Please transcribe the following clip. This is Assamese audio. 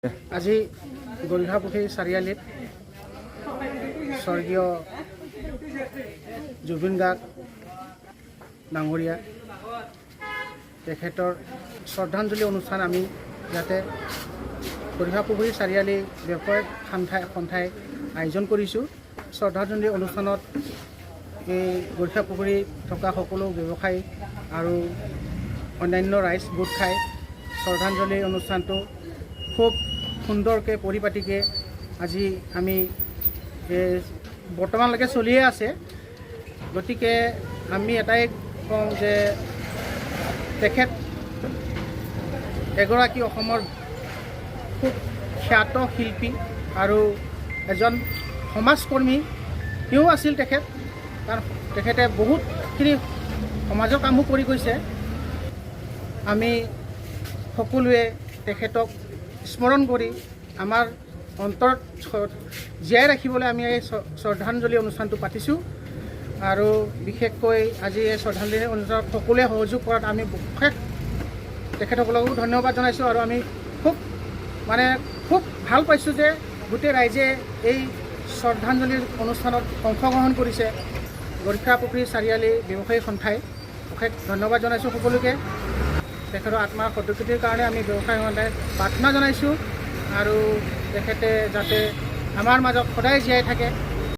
আজি গৰিখাপুখুৰী চাৰিআলিত স্বৰ্গীয় জুবিন গাৰ্গ ডাঙৰীয়া তেখেতৰ শ্ৰদ্ধাঞ্জলি অনুষ্ঠান আমি ইয়াতে গৰিখাপুখুৰী চাৰিআলি ব্যৱসায়িক সন্থাই আয়োজন কৰিছোঁ। শ্ৰদ্ধাঞ্জলি অনুষ্ঠানত এই গৰিখাপুখুৰীত থকা সকলো ব্যৱসায়ী আৰু অন্যান্য ৰাইজ গোট খাই শ্ৰদ্ধাঞ্জলি অনুষ্ঠানটো খুব সুন্দৰকৈ পৰিপাটিকৈ আজি আমি বৰ্তমানলৈকে চলিয়ে আছে। গতিকে আমি এটাই কওঁ যে তেখেত এগৰাকী অসমৰ খুব খ্যাত শিল্পী আৰু এজন সমাজকৰ্মীও আছিল তেখেত, কাৰণ তেখেতে বহুতখিনি সমাজৰ কামো কৰি গৈছে। আমি সকলোৱে তেখেতক স্মৰণ কৰি আমাৰ অন্তৰত জীয়াই ৰাখিবলৈ আমি এই শ্ৰদ্ধাঞ্জলি অনুষ্ঠানটো পাতিছোঁ। আৰু বিশেষকৈ আজি এই শ্ৰদ্ধাঞ্জলি অনুষ্ঠানত সকলোৱে সহযোগ কৰাত আমি বিশেষ তেখেতসকলকো ধন্যবাদ জনাইছোঁ। আৰু আমি খুব ভাল পাইছোঁ যে গোটেই ৰাইজে এই শ্ৰদ্ধাঞ্জলিৰ অনুষ্ঠানত অংশগ্ৰহণ কৰিছে। গৰিখাপুখুৰী চাৰিআলি ব্যৱসায়িক সন্থাই বিশেষ ধন্যবাদ জনাইছোঁ সকলোকে। তেখেতৰ আত্মাৰ সদগতিৰ কাৰণে আমি ব্যৱসায়ী সন্থাই প্ৰাৰ্থনা জনাইছোঁ আৰু তেখেতে যাতে আমাৰ মাজত সদায় জীয়াই থাকে।